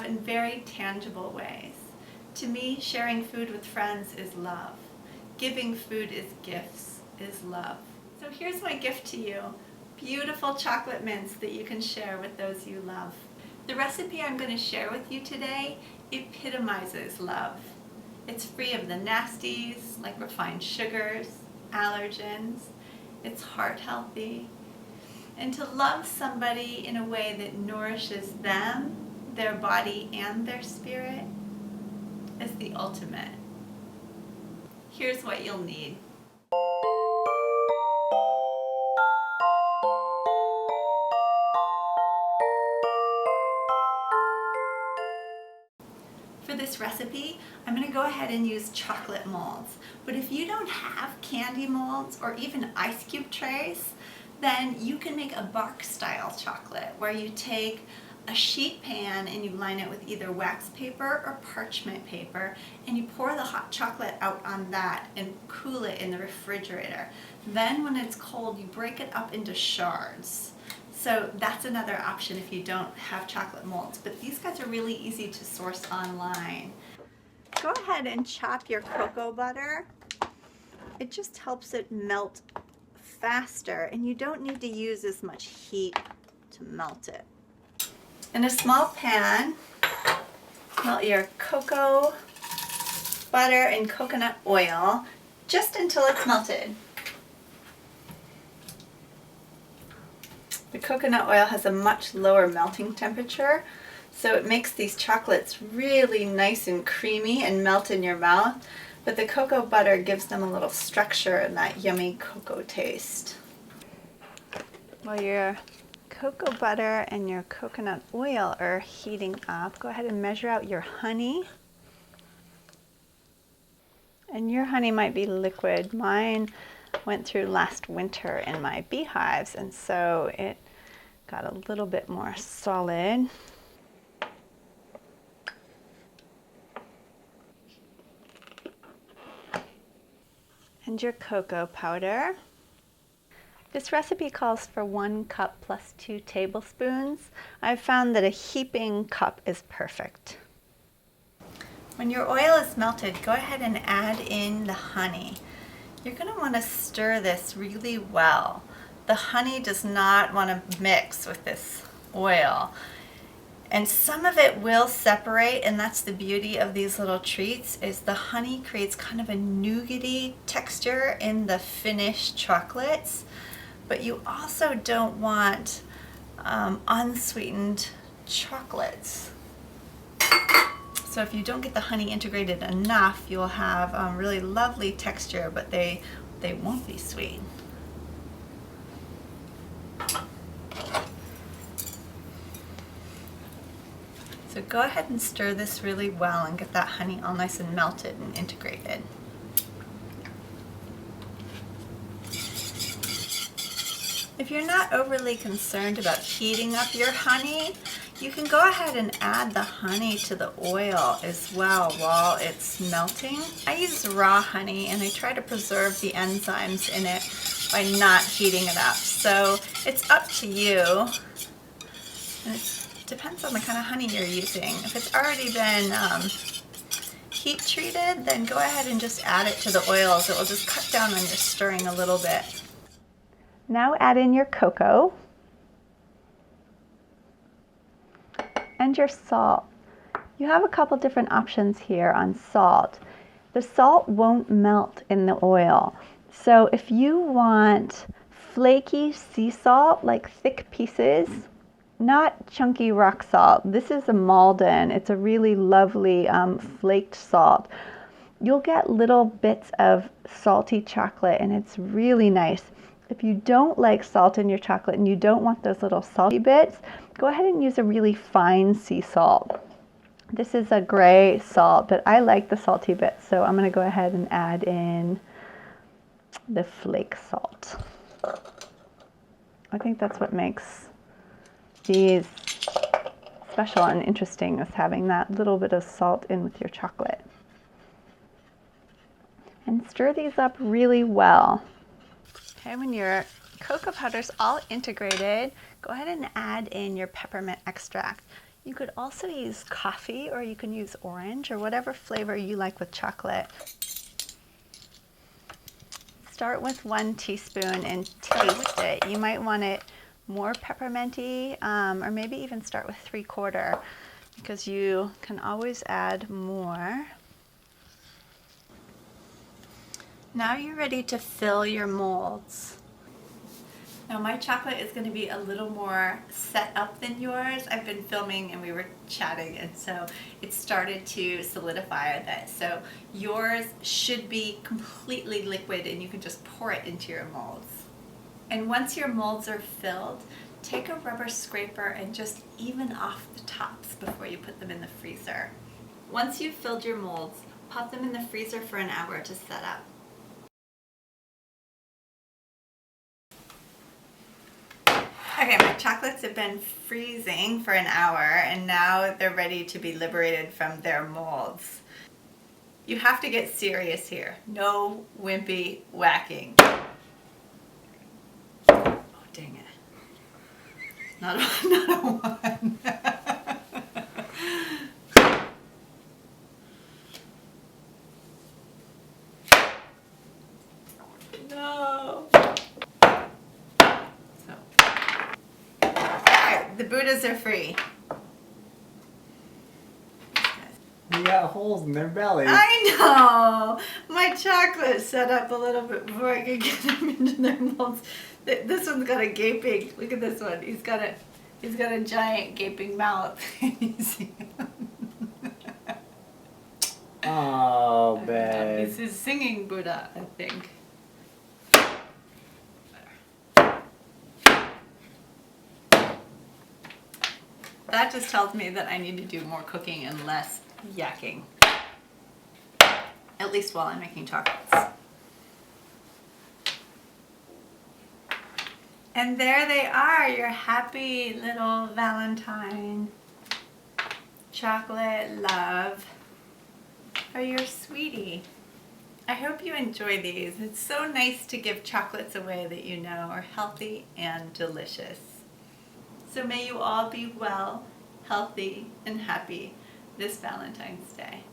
in very tangible ways. To me, sharing food with friends is love. Giving food is gifts, is love. So here's my gift to you. Beautiful chocolate mints that you can share with those you love. The recipe I'm going to share with you today epitomizes love. It's free of the nasties like refined sugars, allergens. It's heart healthy. And to love somebody in a way that nourishes them, their body and their spirit is the ultimate. Here's what you'll need. For this recipe, I'm going to go ahead and use chocolate molds. But if you don't have candy molds or even ice cube trays, then you can make a bark style chocolate where you take a sheet pan and you line it with either wax paper or parchment paper, and you pour the hot chocolate out on that and cool it in the refrigerator. Then when it's cold, you break it up into shards. So that's another option if you don't have chocolate molds, but these guys are really easy to source online. Go ahead and chop your cocoa butter. It just helps it melt faster, and you don't need to use as much heat to melt it. In a small pan, melt your cocoa butter and coconut oil just until it's melted. The coconut oil has a much lower melting temperature, so it makes these chocolates really nice and creamy and melt in your mouth, but the cocoa butter gives them a little structure and that yummy cocoa taste. While your cocoa butter and your coconut oil are heating up, go ahead and measure out your honey. And your honey might be liquid. Mine went through last winter in my beehives, and so it got a little bit more solid. And your cocoa powder. This recipe calls for 1 cup plus 2 tablespoons. I've found that a heaping cup is perfect. When your oil is melted, go ahead and add in the honey. You're going to want to stir this really well. The honey does not want to mix with this oil. And some of it will separate, and that's the beauty of these little treats, is the honey creates kind of a nougaty texture in the finished chocolates. But you also don't want unsweetened chocolates. So if you don't get the honey integrated enough, you'll have really lovely texture, but they won't be sweet. So go ahead and stir this really well and get that honey all nice and melted and integrated. If you're not overly concerned about heating up your honey, you can go ahead and add the honey to the oil as well while it's melting. I use raw honey, and I try to preserve the enzymes in it by not heating it up. So it's up to you. And it depends on the kind of honey you're using. If it's already been heat treated, then go ahead and just add it to the oils. It will just cut down on your stirring a little bit. Now add in your cocoa and your salt. You have a couple different options here on salt. The salt won't melt in the oil. So if you want flaky sea salt, like thick pieces, not chunky rock salt. This is a Malden. It's a really lovely flaked salt. You'll get little bits of salty chocolate, and it's really nice. If you don't like salt in your chocolate and you don't want those little salty bits, go ahead and use a really fine sea salt. This is a gray salt, but I like the salty bits, so I'm going to go ahead and add in the flake salt. I think that's what makes these special and interesting, is having that little bit of salt in with your chocolate. And stir these up really well. Okay, when your cocoa powder's all integrated, go ahead and add in your peppermint extract. You could also use coffee, or you can use orange, or whatever flavor you like with chocolate. Start with 1 teaspoon and taste it. You might want it more pepperminty, or maybe even start with 3/4, because you can always add more. Now you're ready to fill your molds. Now my chocolate is going to be a little more set up than yours. I've been filming and we were chatting, and so it started to solidify a bit. So yours should be completely liquid and you can just pour it into your molds. And once your molds are filled, take a rubber scraper and just even off the tops before you put them in the freezer. Once you've filled your molds, pop them in the freezer for an hour to set up. Okay, my chocolates have been freezing for an hour and now they're ready to be liberated from their molds. You have to get serious here. No wimpy whacking. Oh, dang it. Not a one. No. The Buddhas are free. They got holes in their belly. I know! My chocolate set up a little bit before I could get them into their molds. This one's got a gaping. Look at this one. He's got a giant gaping mouth. You see him? Oh, babe. He's a singing Buddha, I think. That just tells me that I need to do more cooking and less yakking. At least while I'm making chocolates. And there they are, your happy little Valentine chocolate love for your sweetie. I hope you enjoy these. It's so nice to give chocolates away that you know are healthy and delicious. So may you all be well, healthy, and happy this Valentine's Day.